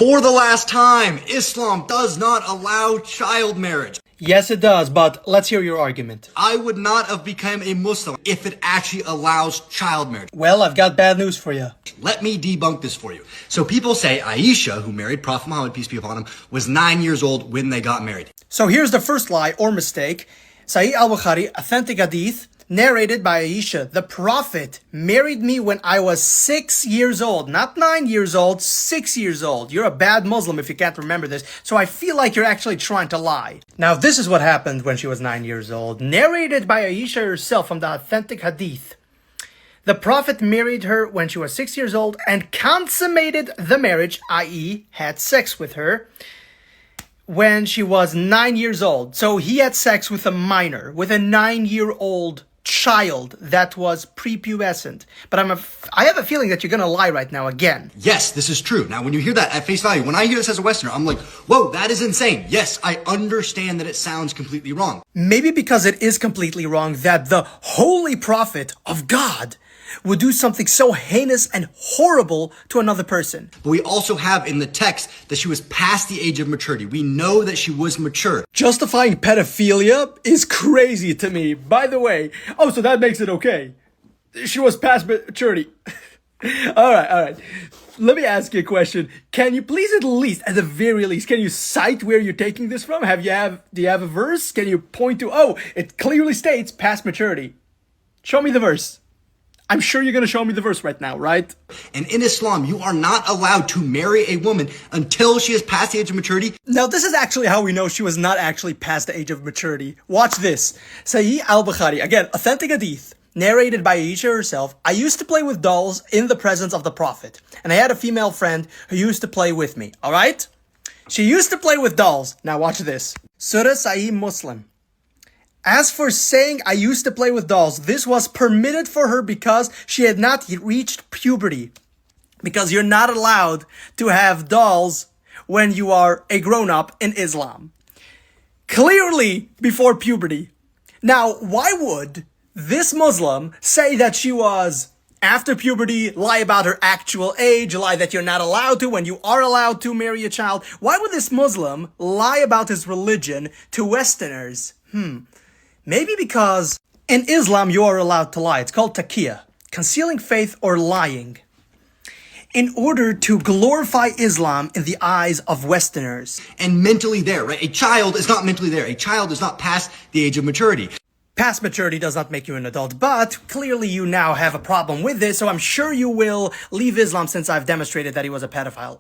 For the last time, Islam does not allow child marriage. Yes, it does, but let's hear your argument. I would not have become a Muslim if it actually allows child marriage. Well, I've got bad news for you. Let me debunk this for you. So people say Aisha, who married Prophet Muhammad, peace be upon him, was 9 years old when they got married. So here's the first lie or mistake. Sahih al-Bukhari, authentic hadith, narrated by Aisha. The Prophet married me when I was 6 years old. Not 9 years old, 6 years old. You're a bad Muslim if you can't remember this. So I feel like you're actually trying to lie. Now this is what happened when she was 9 years old. Narrated by Aisha herself from the authentic hadith. The Prophet married her when she was 6 years old and consummated the marriage, i.e. had sex with her, when she was 9 years old. So he had sex with a minor, with a 9-year-old child that was prepubescent. But I have a feeling that you're gonna lie right now again. Yes, this is true. Now, when you hear that at face value, when I hear this as a Westerner, I'm like, whoa, that is insane. Yes, I understand that it sounds completely wrong. Maybe because it is completely wrong that the holy prophet of God would do something so heinous and horrible to another person. But we also have in the text that she was past the age of maturity. We know that she was mature. Justifying pedophilia is crazy to me. By the way, so that makes it okay. She was past maturity. All right. Let me ask you a question. Can you please at the very least, can you cite where you're taking this from? Do you have a verse? Can you point to, it clearly states past maturity. Show me the verse. I'm sure you're going to show me the verse right now, right? And in Islam, you are not allowed to marry a woman until she is past the age of maturity. Now, this is actually how we know she was not actually past the age of maturity. Watch this. Sahih al-Bukhari, again, authentic hadith, narrated by Aisha herself. I used to play with dolls in the presence of the Prophet. And I had a female friend who used to play with me, all right? She used to play with dolls. Now, watch this. Surah Sahih Muslim. As for saying I used to play with dolls, this was permitted for her because she had not yet reached puberty. Because you're not allowed to have dolls when you are a grown-up in Islam. Clearly before puberty. Now, why would this Muslim say that she was after puberty, lie about her actual age, lie that you're not allowed to when you are allowed to marry a child? Why would this Muslim lie about his religion to Westerners? Maybe because in Islam you are allowed to lie. It's called taqiyya, concealing faith or lying, in order to glorify Islam in the eyes of Westerners. And mentally there, right? A child is not mentally there. A child is not past the age of maturity. Past maturity does not make you an adult, but clearly you now have a problem with this, so I'm sure you will leave Islam since I've demonstrated that he was a pedophile.